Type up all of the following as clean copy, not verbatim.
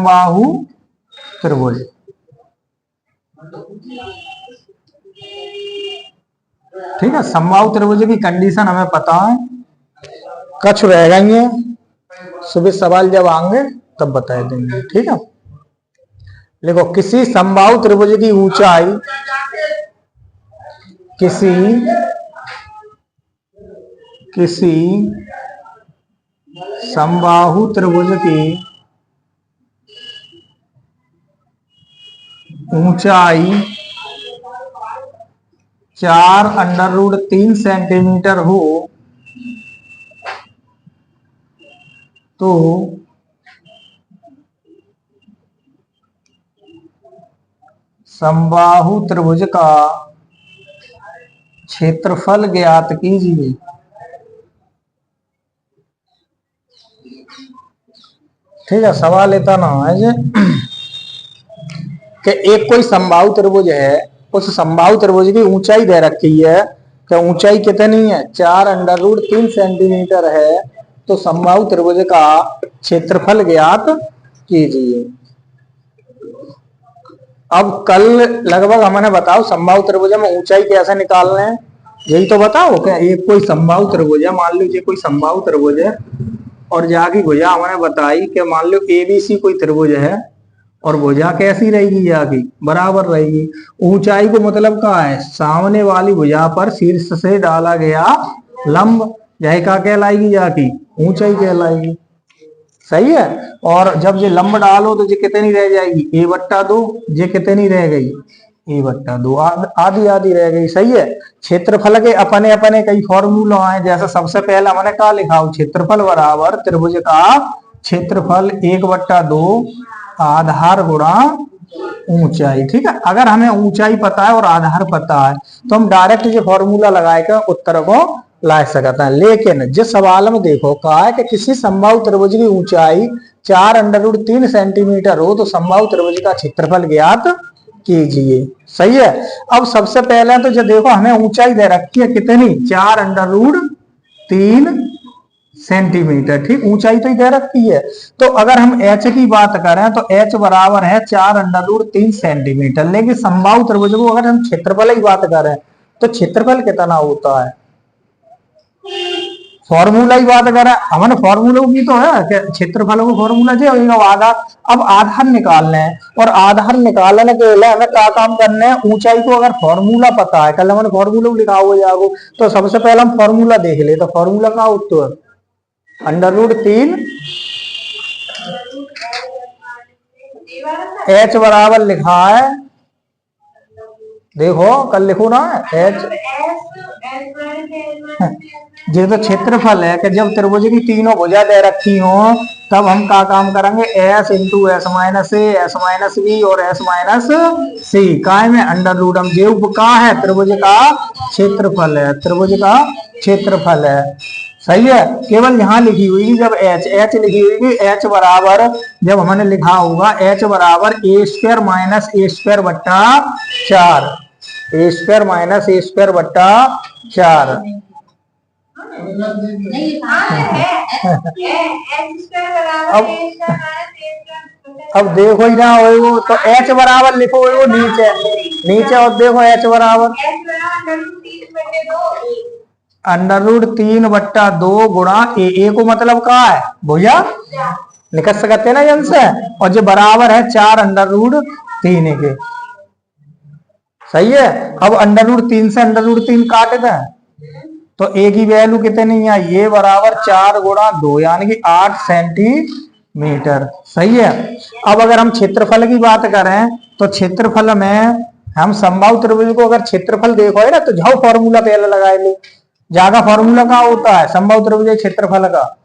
समबाहु त्रिभुज। ठीक है, समबाहु त्रिभुज की कंडीशन हमें पता है, कछ रह गई है, सुबह सवाल जब आएंगे तब बता देंगे। ठीक है, देखो किसी समबाहु त्रिभुज की ऊंचाई, किसी समबाहु त्रिभुज की ऊंचाई 4√3 सेंटीमीटर हो तो समबाहु त्रिभुज का क्षेत्रफल ज्ञात कीजिए। ठीक है, सवाल इतना है जे कि एक कोई समबाहु त्रिभुज है, उस समबाहु त्रिभुज की ऊंचाई दे रखी है कि ऊंचाई कितनी है, 4√3 सेंटीमीटर है, तो समबाहु त्रिभुज का क्षेत्रफल ज्ञात कीजिए। अब कल लगभग हमने बताओ समबाहु त्रिभुज में ऊंचाई कैसे निकालना है, यही तो बताओ। क्या एक कोई समबाहु त्रिभुज है, मान लीजिए कोई समबाहु त्रिभुज है और जाकी भुजा हमने बताई कि मान लो एबीसी कोई त्रिभुज है और भुजा कैसी रहेगी, जाकी बराबर रहेगी। ऊंचाई को मतलब क्या है, सामने वाली भुजा पर शीर्ष से डाला गया लंब, यही क्या कहलाएगी, जाकी ऊंचाई कहलाएगी। सही है, और जब ये लंब डालो तो ये कितनी रह जाएगी, a/2, ये कितनी रह गई, a/2, आधी आधी रह गई। सही है, क्षेत्रफल के अपने अपने कई फॉर्मूला हैं, जैसे सबसे पहले हमने क्या लिखा, क्षेत्रफल बराबर त्रिभुज का क्षेत्रफल 1/2 आधार गुणा ऊंचाई। ठीक है, अगर हमें ऊंचाई पता है और आधार पता है तो हम डायरेक्ट ये फॉर्मूला लगाकर उत्तर को ला सकते हैं। लेकिन जिस सवाल में देखो कहा है कि किसी समबाहु त्रिभुज की ऊंचाई 4√3 सेंटीमीटर हो तो समबाहु त्रिभुज का क्षेत्रफल ज्ञात कीजिए। सही है, अब सबसे पहले तो जो देखो हमें ऊंचाई दे रखी है कितनी, 4√3 सेंटीमीटर। ठीक, ऊंचाई तो ही दे रखी है, तो अगर हम h की बात करें तो h बराबर है 4√3 सेंटीमीटर। लेकिन समबाहु त्रिभुज को अगर हम क्षेत्रफल की बात करें तो क्षेत्रफल कितना होता है, फॉर्मूला ही बात करें हमने, फॉर्मूला की तो है कि क्षेत्रफल को फॉर्मूला जो आधार। अब आधार निकालना है और आधार निकालने के लिए हमें क्या काम करना है, ऊंचाई को अगर फॉर्मूला पता है, कल हमने फॉर्मूला लिखा हुआ जाओ तो सबसे पहले हम फॉर्मूला देख ले, तो फॉर्मूला का उत्तर √3 h बराबर लिखा है, देखो कल लिखो ना h, ये तो क्षेत्रफल है कि जब त्रिभुज की तीनों भुजा दे रखी हो तब हम क्या काम करेंगे, s into s minus a, s minus b और s माइनस c, काय में अंडर रूट। हम जो का है त्रिभुज का क्षेत्रफल है, त्रिभुज का क्षेत्रफल है। सही है, केवल यहाँ लिखी हुई जब h लिखी हुई, h बराबर जब हमने लिखा होगा h बराबर a² माइनस a² बट्टा 4, a² माइनस a² बट्टा 4। अब देखो ही ना वो तो h बराबर लिखो वो नीचे और देखो h बराबर √3/2 गुणा a को मतलब क्या है, भुजा निकल सकते हैं ना जन से, और जो बराबर है 4√3 के। सही है, अब √3 से √3 काट दें तो a की वैल्यू कितनी है, ये बराबर 4 गुणा 2 यानी कि 8 सेंटीमीटर। सही है, अब अगर हम क्षेत्रफल की बात करें तो क्षेत्रफल में हम समबाहु त्रिभुज को अगर क्षेत्रफल देखो है ना तो जाओ फॉर्मूला पहले लगाए लो, ज्यादा फॉर्मूला का होता है समबाहु त्रिभुज क्षेत्रफल का,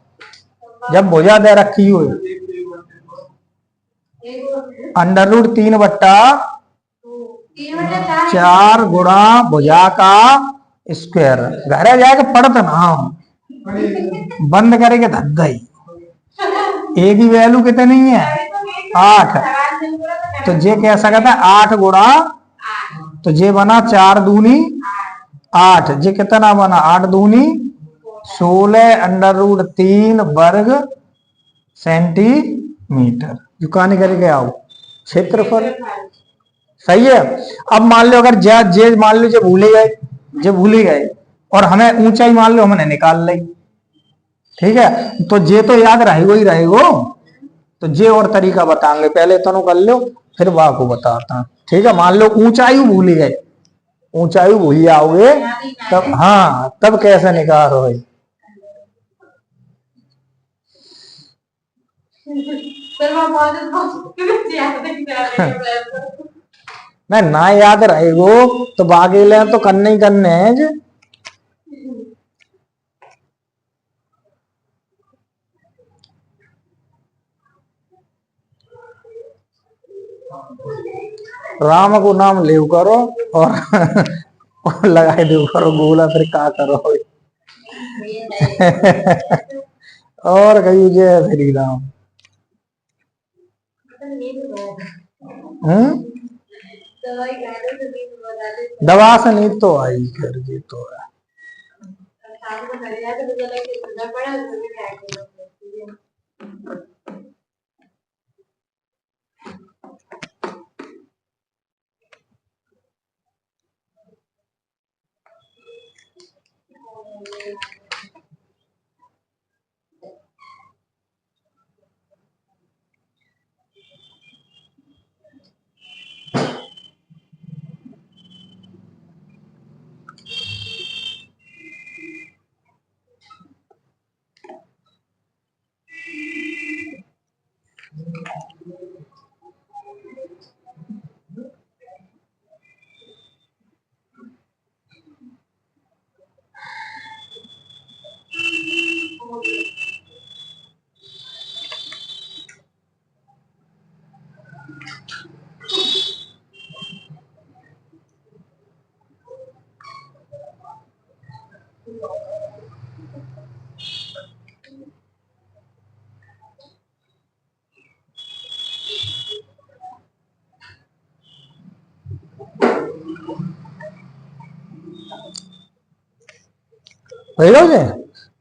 जब भुजा दे रखी हो √3/4 गुणा भुजा का स्क्वायर। घर जाके पढ़ते ना बंद करेंगे धद्दाई। ए की वैल्यू कितनी है 8, तो ये कह सकता है 8 गुणा, तो ये बना 4 दूनी 8, ये कितना बना 8 दूनी 16 √3 वर्ग सेंटीमीटर। झुका नहीं करके आओ, क्षेत्रफल। सही है। अब मान लो अगर जे मान लो जे भूले गए और हमें ऊंचाई मान लो हमने निकाल ली, ठीक है, तो जे तो याद रहेगो ही रहेगो। तो जे और तरीका बताएंगे, पहले तो कर लो फिर वाह को बताता। ठीक है, मान लो ऊंचाई भूल गए, ऊंचाई भूल जाओगे तब, हाँ तब कैसे निकाल हो। मैं ना याद रहेगो तो बागे ले तो करने ही करने हैं जे। राम को नाम ले करो और लगाए दो करो गोला, फिर का करो। और कही जय श्री राम। दवा से नींद तो आई, खैर जी तो है।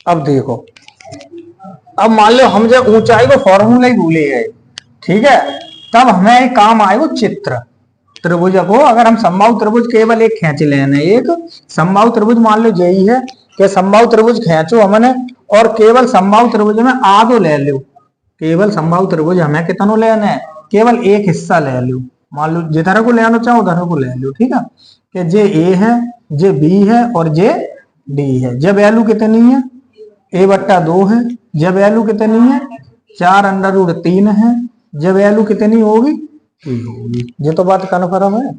अब देखो, अब मान लो हम जब ऊंचाई को फॉर्मूला ही भूले गए, ठीक है, तब हमें एक काम आएगा चित्र। त्रिभुज को अगर हम समबाहु त्रिभुज केवल एक खींच लेना, एक समबाहु त्रिभुज मान लो यही है कि समबाहु त्रिभुज खींचो हमने, और केवल समबाहु त्रिभुज में आधो ले लो। केवल समबाहु त्रिभुज हमें कितना लेना है, केवल एक हिस्सा ले लो। मान लो जिधर को लेना चाहो उधर को ले लो, ठीक है, कि जे ए है, जे बी है और जे डी है। जे वैल्यू कितनी है, a/2 है। जे वैल्यू कितनी है, 4√3 है। जे वैल्यू कितनी होगी, ये तो बात कन्फर्म है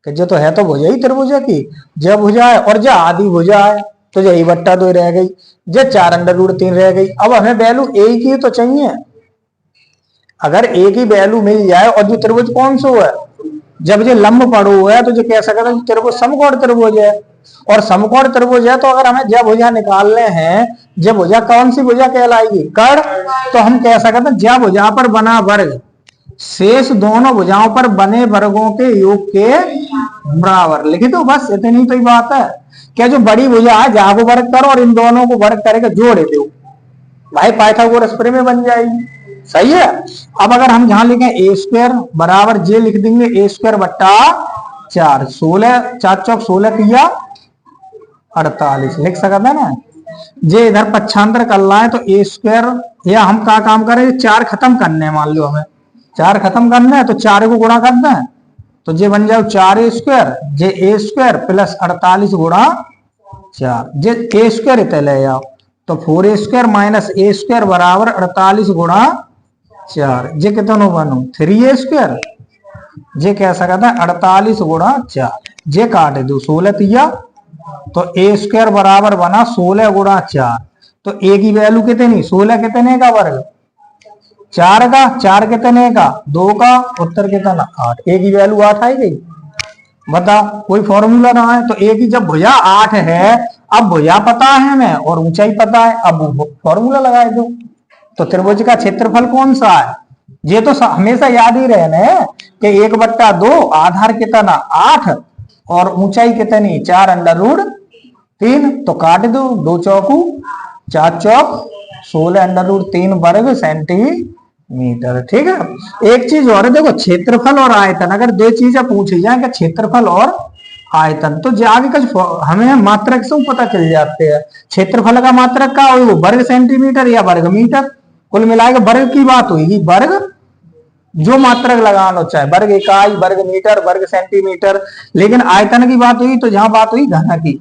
कि जो तो है तो भुजा ही त्रिभुज की, जब भुजा है और जो आधी भुजा है तो जो a/2 रह गई, जो 4√3 रह गई। अब हमें वैल्यू एक ही तो चाहिए। अगर एक ही वैल्यू मिल जाए और जो त्रिभुज कौन सा है, जब ये लंब पड़ो है तो जो कह सकते हैं त्रिभुज समकोण त्रिभुज है। और समकोण त्रिभुज है तो अगर हमें जब भुजा निकालने हैं, जब भुजा कौन सी भुजा कहलाएगी, कर्ण। तो हम कह सकते हैं जब भुजा पर बना वर्ग शेष दोनों भुजाओं पर बने वर्गों के योग के बराबर लिखी। तो बस इतनी तो ही बात है। क्या जो बड़ी भुजा है जहां को वर्ग करो और इन दोनों को वर्ग करके जोड़ दो, भाई पाइथागोरस प्रमेय बन जाएगी। सही है। अब अगर हम जहां लिखें a² बराबर जे लिख देंगे a²/4। 16 4 चौक 16 किया 48 लिख सकते हैं ना। जे इधर पक्षांतर कर लाए तो a², या हम क्या काम करें, 4 खत्म करने हैं। मान लो हमें 4 खत्म करना है तो 4 को गुणा करना है, तो जे बन जाओ 4a², जे a² प्लस 48 गुणा 4, जे a² इतने ले जाओ तो 4a² माइनस a² बराबर 48 गुणा 4। जे कितनो बनो 3a²। जे कह सकता है 48 गुणा 4। जे काट दो 16 तिया तो a² बराबर बना 16 गुणा 4। तो a की वैल्यू कितनी, 16 कितने का वर्ग, 4 का, 4 कितने का, 2 का, उत्तर कितना 8। a की वैल्यू 8 आई गई। बताओ कोई फॉर्मूला ना है तो a की जब भुजा 8 है, अब भुजा पता है हमें और ऊंचाई पता है, अब फॉर्मूला लगाए दो। तो त्रिभुज का क्षेत्रफल कौन सा है, ये तो हमेशा याद ही रहने कि 1/2 आधार कितना 8 और ऊंचाई कितनी 4√3। तो काट दो, 2 चौकू 4 चौक 16√3 वर्ग सेंटीमीटर। मीटर। ठीक है। एक चीज और है, देखो क्षेत्रफल और आयतन, अगर दो चीजें पूछी जाए कि क्षेत्रफल और आयतन, तो जाके कुछ हमें मात्रक से पता चल जाते हैं। क्षेत्रफल का मात्रक का वो वर्ग सेंटीमीटर या वर्ग मीटर, कुल मिलाकर वर्ग की बात हुई, वर्ग जो मात्रक लगाना चाहे, वर्ग इकाई, वर्ग मीटर, वर्ग सेंटीमीटर। लेकिन आयतन की बात हुई तो जहां बात हुई घन की,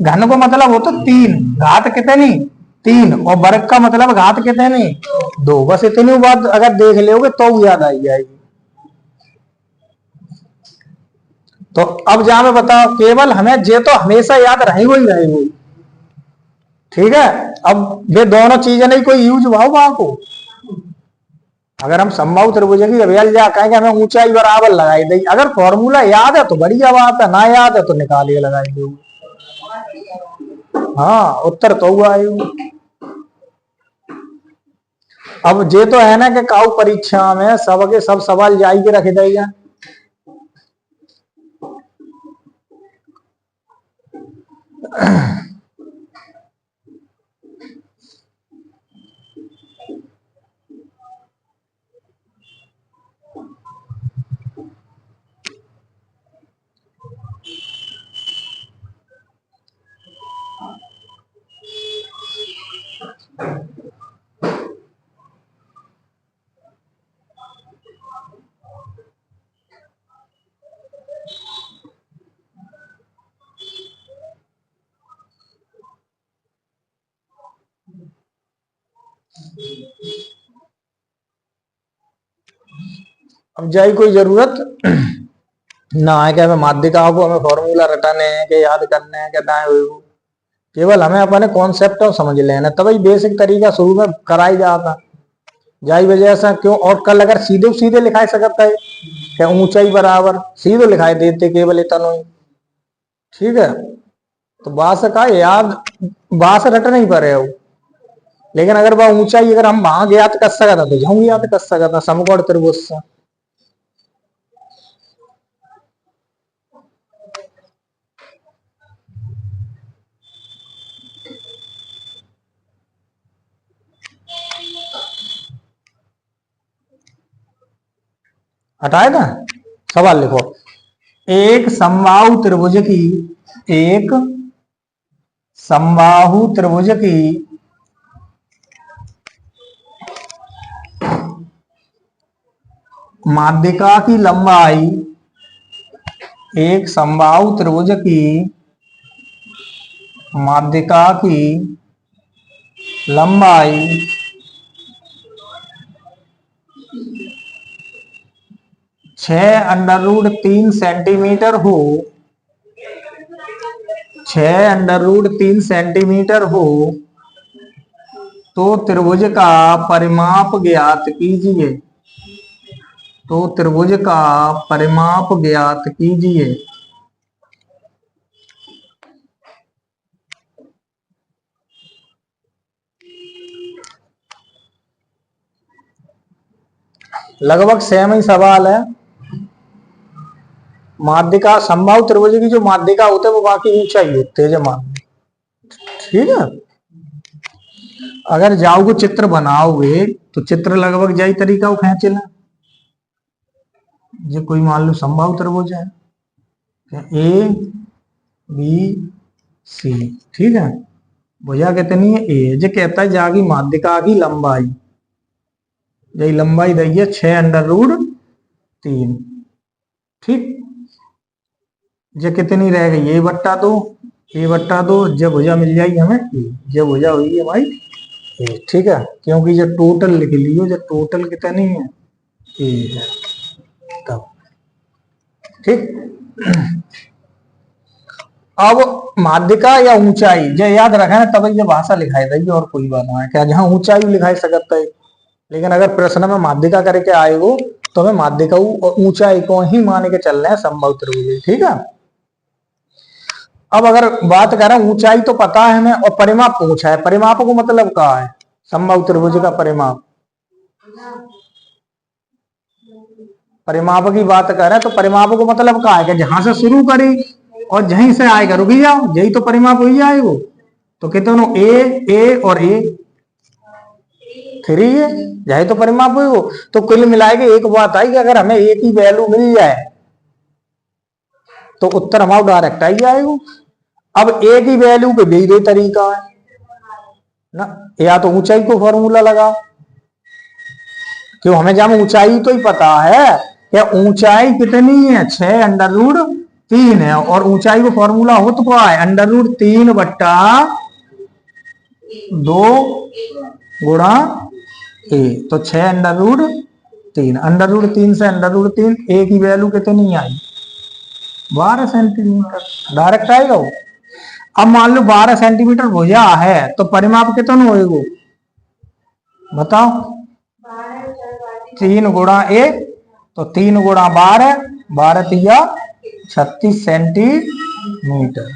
घन को मतलब हो तो तीन, घात कितनी, तीन, और वर्ग का मतलब घात कितनी, दो। बस इतनी बात अगर देख लोगे तो याद आई जाएगी। तो अब जहां में बताओ, केवल हमें जे तो हमेशा याद रहेगी ही रहेगी। ठीक है। अब वे दोनों चीजें नहीं कोई यूज भाव वहां को, अगर हम समबाहु त्रिभुज की अभियान जा कहेंगे हमें ऊंचाई बराबर लगाई दी, अगर फॉर्मूला याद है तो बढ़िया बात है, ना याद है तो निकालिए लगाई दो। हाँ, उत्तर तो हुआ है। अब ये तो है ना कि काउ परीक्षा में सबके सब सवाल जाई के रख देगा। अब जाई कोई जरूरत ना है कि हमें माध्यिका को हमें फॉर्मूला रटाने हैं कि याद करने हैं कि ना, केवल हमें अपने कॉन्सेप्ट समझ लेना, तभी बेसिक तरीका शुरू में कराई जाता। जाई वजह से क्यों, और कल अगर सीधे सीधे लिखाई सकता है क्या, ऊंचाई बराबर सीधे लिखाई देते केवल इतना ही। ठीक है। तो बास का याद, बास रट नहीं पा रहे हो, लेकिन अगर वह ऊंचाई अगर हम वहां ज्ञात कर सकता तो जहां ज्ञात कर सकता समकोण त्रिभुज से। हटाए ना, सवाल लिखो। एक समबाहु त्रिभुज की, एक समबाहु त्रिभुज की माध्यिका की लंबाई, एक समबाहु त्रिभुज की माध्यिका की लंबाई 6√3 सेंटीमीटर हो, 6√3 सेंटीमीटर हो, तो त्रिभुज का परिमाप ज्ञात कीजिए, तो त्रिभुज का परिमाप ज्ञात कीजिए। लगभग सेम ही सवाल है। माध्यिका समबाहु त्रिभुज की जो माध्यिका होते है वो बाकी ऊंचाई होते है जमा। ठीक है। अगर जाओगे चित्र बनाओगे तो चित्र लगभग जाई तरीका वो खींच लें। जो कोई मान लो समबाहु त्रिभुज है, ए बी सी, ठीक है, भुजा कितनी है ए, जो कहता है जागी माध्यिका की लंबाई, यही लंबाई दी है 6√3। ठीक, ये कितनी रह गई, ए बट्टा दो, ए बट्टा दो, जब भुजा मिल जाएगी हमें ए, जब भुजा हुई है भाई ए। ठीक है, क्योंकि जो टोटल लिख लियो, जो टोटल कितनी है ए है तब। ठीक। अब माध्यिका या ऊंचाई जो याद रखा है तब ये भाषा लिखाई देगी, और कोई बात ना है क्या, जहां ऊंचाई लिखाई सकता है। लेकिन अगर प्रश्न में माध्यिका करके आए हो तो हमें माध्यिका और ऊंचाई को ही मान के चल रहे हैं समबाहु त्रिभुज। ठीक है। अब अगर बात करें, ऊंचाई तो पता है हमें और परिमाप पूछा है, परिमाप को मतलब क्या है, समबाहु त्रिभुज का परिमाप, परिमाप की बात करें तो परिमाप को मतलब क्या है कि जहां से शुरू करी और जहीं से आएगा रुकी जाओ, यही तो परिमाप हो जाए वो। तो कितनों ए और ए, 3 है, यही तो परिमाप हुई वो। तो कुल मिला के एक बात आई कि अगर हमें एक ही वैल्यू मिल जाए तो उत्तर हमारा डायरेक्ट आई जाएगा। अब एक ही वैल्यू के भी दो तरीका है ना, या तो ऊंचाई को फॉर्मूला लगा, क्यों हमें जब ऊंचाई तो ही पता है कि ऊंचाई कितनी है, 6√3 है, और ऊंचाई को फॉर्मूला हो तो क्या है, √3/2 गुणा ए। तो 6√3, √3 से √3, ए की वैल्यू कितनी आई, 12 सेंटीमीटर, डायरेक्ट आएगा वो। अब मान लो 12 सेंटीमीटर भुजा है तो परिमाप कितना होएगा बताओ, 3 गुणा ए, तो 3 गुणा 12, 12 तिया 36 सेंटीमीटर।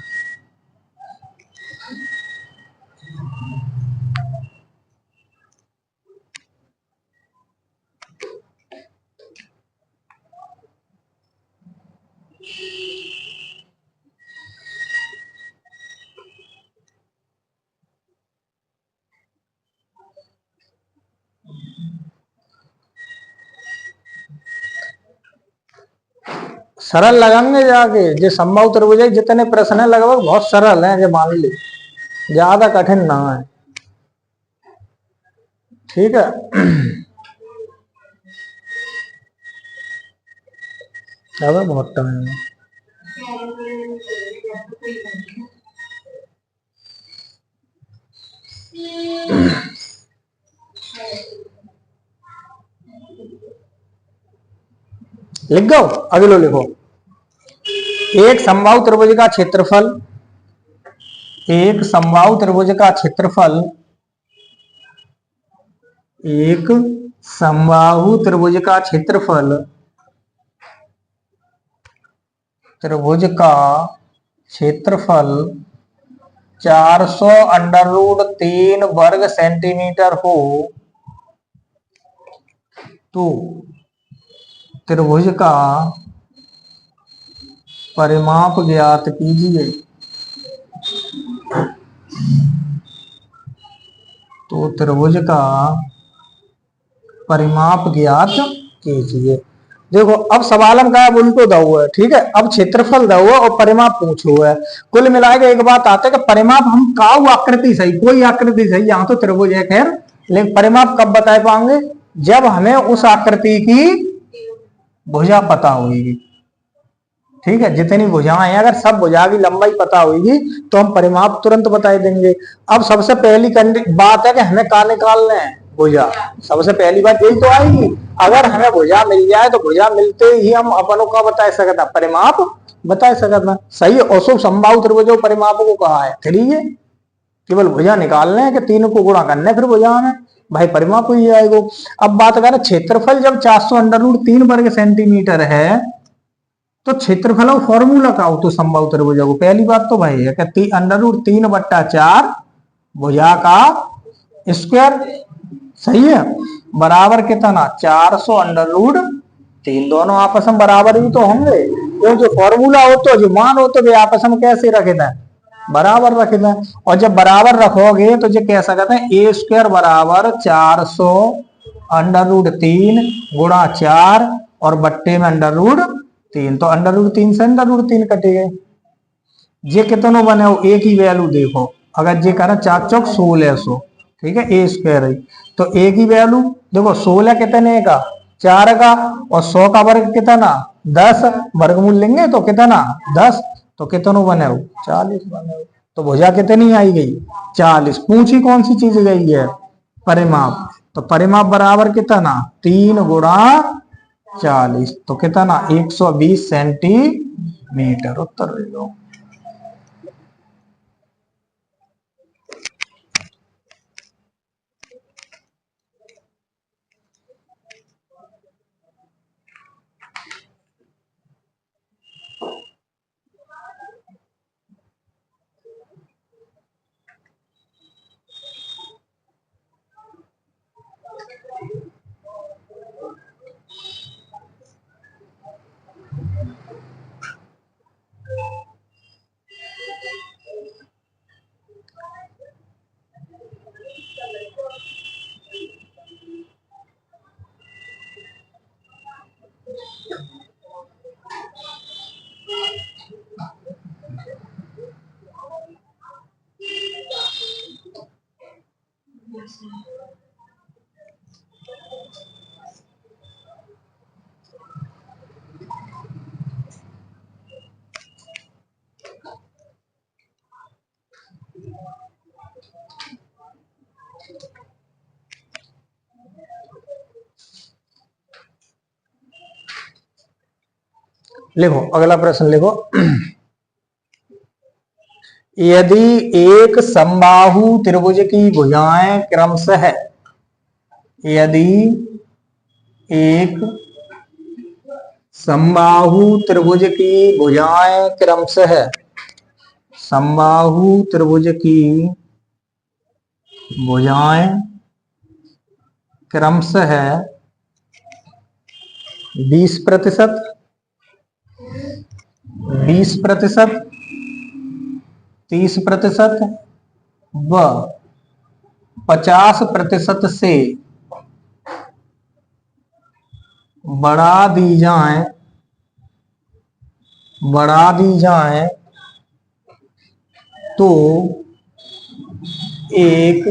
सरल लगाएंगे जाके, जो संभव त्रिभुज जितने प्रश्न है लगभग बहुत सरल हैं, जो मान ली ज्यादा कठिन ना है, ठीक है। अब बहुत टाइम है। लिख गो, अगलो लिखो। एक समबाहु त्रिभुज का क्षेत्रफल, एक समबाहु त्रिभुज का क्षेत्रफल, एक समबाहु त्रिभुज का क्षेत्रफल, त्रिभुज का क्षेत्रफल 400√3 वर्ग सेंटीमीटर हो तो त्रिभुज का परिमाप ज्ञात कीजिए। तो त्रिभुज का परिमाप ज्ञात कीजिए। देखो अब सवाल हम क्या उनको दो है, ठीक है, अब क्षेत्रफल दो है और परिमाप पूछो है। कुल मिलाकर एक बात आते है कि परिमाप हम काऊ आकृति सही, कोई आकृति सही, यहाँ तो त्रिभुज है खैर, लेकिन परिमाप कब बता पाएंगे, जब हमें उस आकृति की भुजा पता होगी, ठीक है। जितनी भुजाएं हैं अगर सब भुजा की लंबाई पता होगी तो हम परिमाप तुरंत बता देंगे। अब सबसे पहली बात है कि हमें कहा निकालना है भुजा, सबसे पहली बात यही तो आएगी। अगर हमें भुजा मिल जाए तो भुजा मिलते ही हम अपनों का बता सकता, परिमाप बता सकता, सही है। और समबाहु त्रिभुजों परिमाप को कहा है 3 है, केवल भुजा निकालने हैं कि 3 को गुणा करने फिर भुजा में भाई परिमाप हो जाएगा। अब बात करें क्षेत्रफल जब 400√3 वर्ग सेंटीमीटर है तो क्षेत्रफल फॉर्मूला का हो तो समबाहु त्रिभुज को, पहली बात तो भाई है कि √3/4 भुजा का स्क्वायर, सही है, बराबर कितना 400√3, दोनों आपस में बराबर ही तो होंगे, क्यों जो फॉर्मूला हो तो जो मान हो तो वे आपस में कैसे रखे थे, बराबर रखे थे। और जब बराबर रखोगे तो जो कह सकते हैं a² बराबर 400√3 गुणा 4 और बट्टे में √3, तो √3 से √3 कटेगा। ये कितनों बने हो, एक ही वैल्यू देखो, अगर ये करें 4 चौक 1600, ठीक है, a² है तो एक ही वैल्यू देखो, 16 कितने का 4 का, और 100 का वर्ग कितना 10, वर्गमूल लेंगे तो कितना 10, तो कितनों बने हो 40 बने हो। तो भुजा कितनी आई गई 40। पूछी कौन सी चीज गई है, परिमाप, तो परिमाप बराबर कितना 3 गुणा 40, तो कितना 120 सेंटीमीटर, उत्तर ले लो। लिखो अगला प्रश्न लिखो। यदि एक समबाहु त्रिभुज की भुजाएं क्रमशः, यदि एक समबाहु त्रिभुज की भुजाएं क्रमशः, समबाहु त्रिभुज की भुजाएं क्रमशः 20%, 20%, 30% व 50% से बढ़ा दी जाए, बढ़ा दी जाए तो एक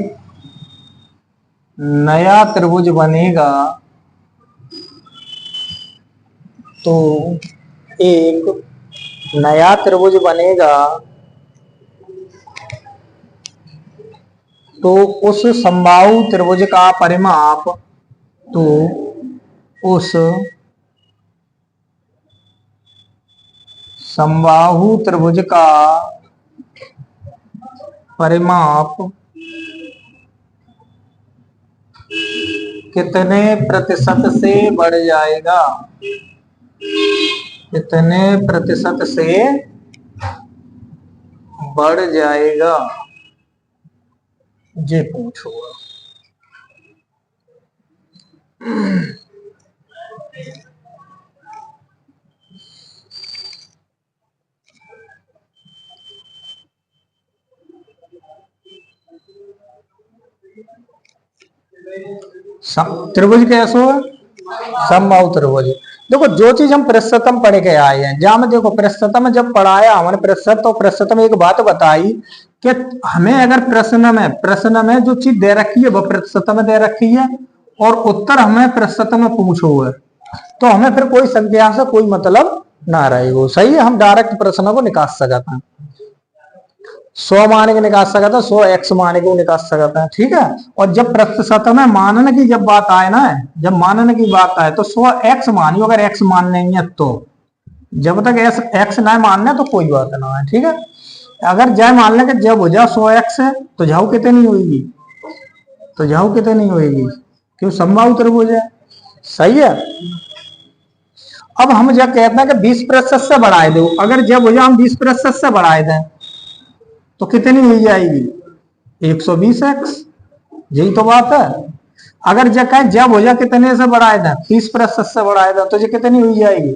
नया त्रिभुज बनेगा, तो एक नया त्रिभुज बनेगा, तो उस समबाहु त्रिभुज का परिमाप, तो उस समबाहु त्रिभुज का परिमाप कितने प्रतिशत से बढ़ जाएगा, कितने प्रतिशत से बढ़ जाएगा, ये पूछो। त्रिभुज कैसो है, समबाहु त्रिभुज। देखो जो चीज हम प्रस्तुतम पढ़ के आए हैं, जहां में देखो प्रस्तुतम जब पढ़ाया हमने प्रस्तुत, तो प्रस्तुतम एक बात बताई कि हमें अगर प्रश्न में जो चीज दे रखी है वह प्रस्तुतम में दे रखी है और उत्तर हमें प्रस्तुतम में पूछो है, तो हमें फिर कोई संख्या से कोई मतलब ना रहेगा। सही है, हम डायरेक्ट प्रश्न को निकाल सकते हैं, 100 माने के निकाल सकता है, 100x माने को निकाल सकता है, ठीक है। और जब प्रतिशत में मानने की जब बात आए ना, जब मानने की बात आए तो 100x मानियो, अगर x मान लेंगे है तो, जब तक x ना मानने तो कोई बात ना है, ठीक है। अगर जय मान लें कि जब हो जाओ 100x है तो जाओ कितनी होगी, तो जाओ कितनी होगी, क्यों समबाहु त्रिभुज है। सही है। अब हम जब कहते हैं कि 20% से बढ़ाए दो, अगर जब हो जाओ हम 20% से बढ़ाए दें तो कितनी हो जाएगी, 120x, यही तो बात है। अगर जब कहें जब हो जाए कितने से बढ़ाए दें, 30% से बढ़ाए दें, तो ये कितनी हो जाएगी,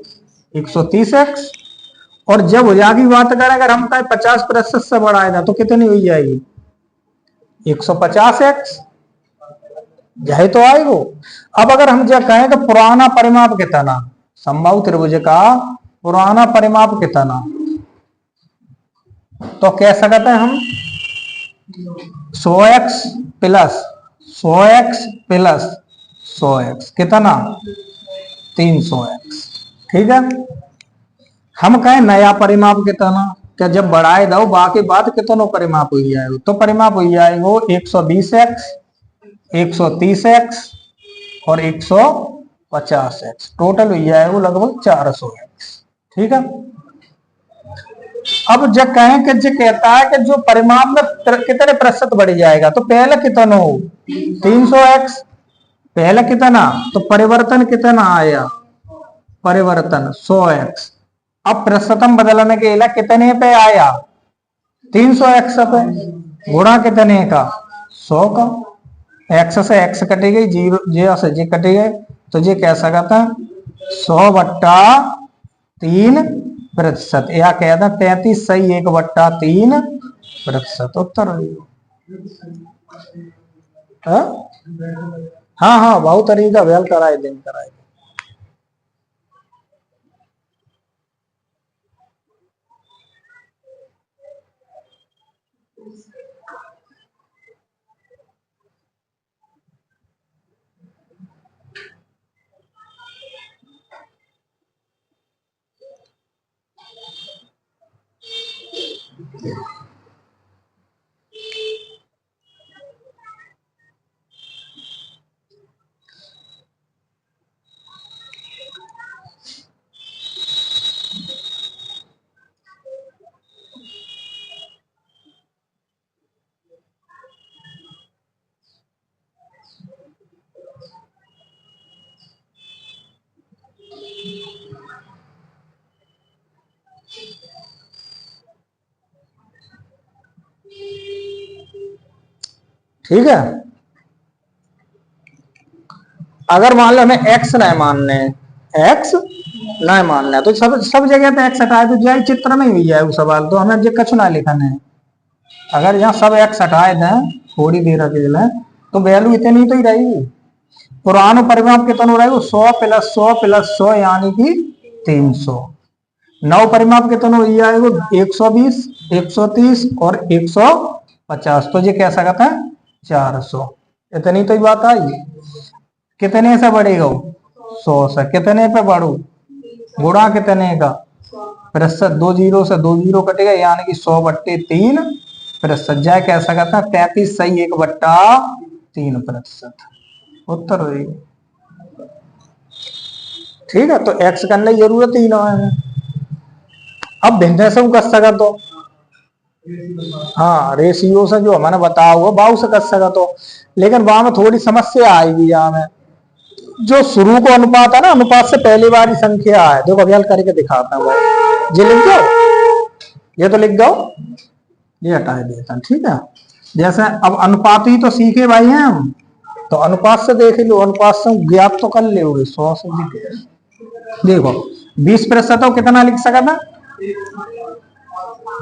130x। और जब हो जाएगी बात करें अगर हम कहें 50% से बढ़ाए दें तो कितनी हो जाएगी, 150x, यही तो आएगा। अब अगर हम जब कहें कि पुराना परिमाप कितना, समबाहु त्रिभुज का पुराना परिमाप कितना, तो कह सकते हैं हम 100x plus 100x plus 100x कितना, 300x, ठीक है। हम कहें नया परिमाप कितना, क्या जब बढ़ाए दो बाकी बात कितनों परिमाप हो जाएगा, तो परिमाप हो जाएगा 120x, 130x और 150x, टोटल हो जाएगा लगभग 400x, ठीक है। अब जब कहें कि जो कहता है कि जो परिमाप में कितने प्रतिशत बढ़ जाएगा, तो पहले कितना हो 300x, पहले कितना, तो परिवर्तन कितना आया, परिवर्तन 100x। अब प्रतिशतम बदलने के लिए कितने पे आया, 300x पे, गुणा कितने का, 100 का, x से x कटी गई, जीरो जे से जी कटी गई, तो ये कह सकता है 100/3%, या कहता 33 सही 1/3%, उत्तर हाँ हाँ हाँ, बहुत तरीका वेल कराए दिन कराए। ठीक है। अगर मान लो हमें एक्स नहीं मानने, एक्स नहीं मानना है तो सब जगह पे एक्स हटाए तो जाए चित्र में ही जाए वो सवाल, तो हमें जो कछु ना लिखना है। अगर यहाँ सब एक्स हटाए दें थोड़ी देर के लिए तो वैल्यू इतनी तो ही रहेगी। पुराना परिमाप कितना रहेगा? 100 प्लस 100 प्लस 100 यानी कि 300। नौ परिमाप कितना हो जाएगा? 120, 130 और 150, तो ये कैसा कहता है 400। इतनी तो ही बात आई। कितने से बढ़ेगा? 100 से। कितने पे बढ़ू? गुणा कितने का? प्रतिशत। 2 जीरो से 2 जीरो कटेगा यानी कि 100/3 प्रतिशत। जाए कैसा कहता है 33 सही 1/3 प्रतिशत उत्तर होगा। ठीक है, तो एक्स करने की जरूरत ही ना है। अब भिन्न से कर सका तो हाँ रेशियो से जो मैंने बताया हुआ बाऊ से कर सका तो, लेकिन वहां में थोड़ी समस्या आएगी। यहाँ में जो शुरू को अनुपात है ना, अनुपात से पहली बार संख्या है। देखो अभी हल करके दिखाता हूँ। ये लिख दो, ये तो लिख दो, ये हटा देता। ठीक है, जैसे अब अनुपात ही तो सीखे भाई हैं हम, तो अनुपात से देख लो, अनुपात से ज्ञात तो कर ले 100 से। देखो 20% कितना लिख सका था?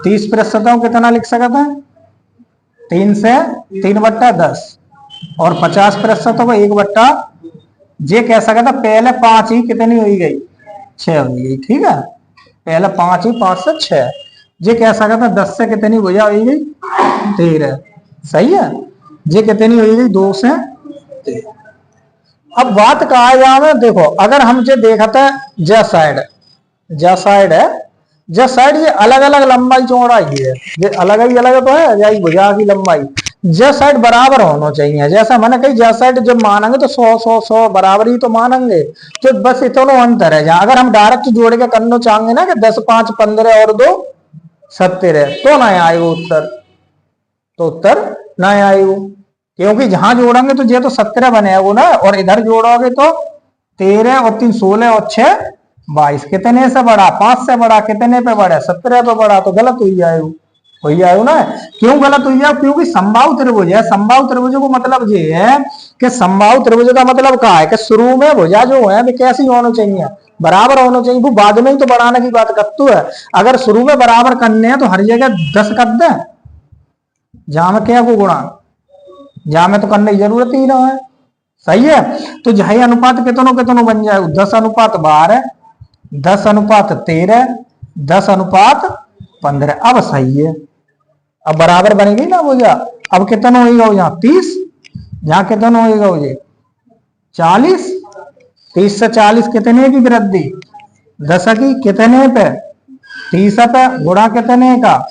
30% कितना लिख सका था? 3 से 3/10 और 50% को 1/, ये कह सका था पहले 5 ही कितनी हो गई? 6 हो गई। ठीक है, पहले 5 ही, 5 से 6। ये कह सका था 10 से कितनी भुजा हो गई? 13। सही है, ये कितनी हो गई? 2 से 13। अब बात कहा जाए, देखो अगर हम जो देखा था जा साइड है, जा साइड ये अलग अलग लंबाई चौड़ाई है, ये अलग ही अलग तो है या भुजा की लंबाई। जा साइड बराबर होना चाहिए। जैसा मैंने कही जा साइड जब मानेंगे तो 100 बराबर ही तो मानेंगे, तो बस इतना अंतर है। जहां अगर हम डायरेक्ट जोड़ के करना चाहेंगे ना कि 10 5 15 और 2 17 तो ना आएगा उत्तर, तो उत्तर ना आएगा, क्योंकि जहां जोड़ेंगे तो ये तो 17 बनेगा ना, और इधर जोड़ोगे तो 13 और 3 16 और 6 22। कितने से बड़ा? 5 से बड़ा। कितने पे बड़ा? 17 पे बड़ा, तो गलत हुई जाएगा। ना क्यों गलत हुई जाए? क्योंकि समबाहु त्रिभुज है। समबाहु त्रिभुज को मतलब ये है कि समबाहु त्रिभुज का मतलब क्या है कि शुरू में भुजा जो है वे कैसी होनी चाहिए? बराबर होना चाहिए। वो बाद में ही तो बढ़ाने की बात करते है। अगर शुरू में बराबर करने हैं तो हर जगह 10 कर दे, जहां में क्या को गुणा, जहां में तो करने की जरूरत ही ना है। सही है, तो जहां अनुपात कितनों बन जाए? 10:12, 10:13, 10:15। अब सही है, अब बराबर बनेगी ना भुजा। अब कितना होगा? यहाँ 30, जहां कितना होगा? ये 40। 30 से 40 कितने की वृद्धि? 10 की। कितने पे? 30 पे। गुणा कितने का?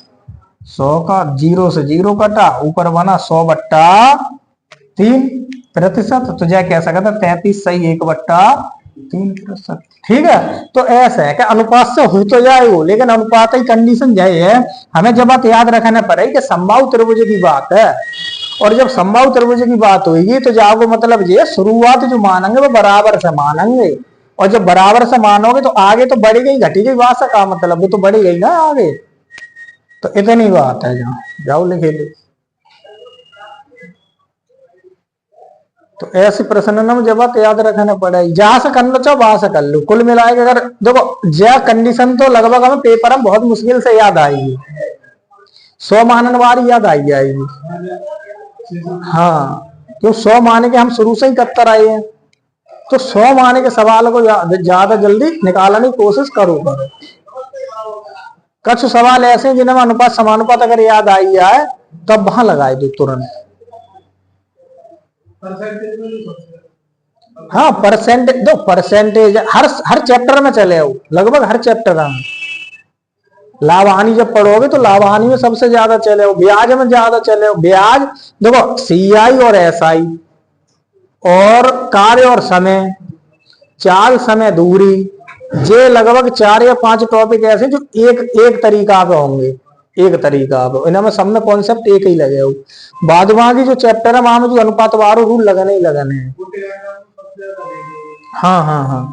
100 का। 0 से 0 कटा, ऊपर बना 100/3 प्रतिशत। तो जय कह सकता 33 सही 1/3 प्रतिशत। ठीक है, तो ऐसा है कि अनुपात से हो तो जाए वो, लेकिन अनुपात की कंडीशन यही है, हमें जब बात याद रखना पड़ेगी कि समबाहु त्रिभुज की बात है। और जब समबाहु त्रिभुज की बात होगी तो जाओगे मतलब ये शुरुआत जो मानेंगे वो बराबर से मानेंगे, और जब बराबर से मानोगे तो आगे तो बढ़ी गई घटी गई बात से का मतलब, वो तो बढ़ी गई ना आगे। तो इतनी बात है, जहाँ जाओ लिखे लो। तो ऐसे प्रश्न में जब बात याद रखना पड़ेगी, जहां से करना चाहो वहां से कर लो। कुल मिलाएगा अगर देखो ज्या कंडीशन तो लगभग हमें पेपर में बहुत मुश्किल से याद आएगी, 100 मानने वाली याद आई जाएगी। हाँ, क्यों 100 माने के हम शुरू से ही करते रहे हैं, तो 100 माने के सवाल को ज्यादा जल्दी निकालने की कोशिश करो। कुछ सवाल ऐसे हैं जिन्हें अनुपात समानुपात अगर याद आई जाए तब वहां लगाए दो तुरंत। हाँ परसेंट दो, परसेंटेज हर चैप्टर में चले हो, लगभग हर चैप्टर में। लाभ हानि जब पढ़ोगे तो लाभ हानि में सबसे ज्यादा चले हो, ब्याज में ज्यादा चले हो। ब्याज देखो CI और SI और कार्य और समय, चाल समय दूरी, ये लगभग 4 या 5 टॉपिक ऐसे जो एक तरीका पे होंगे, एक तरीका पे। इनमें सब में कॉन्सेप्ट एक ही लगे हो। बाद की जो चैप्टर है वहां में जो अनुपात वारो रूल लगने ही लगने हैं। हाँ हाँ हाँ।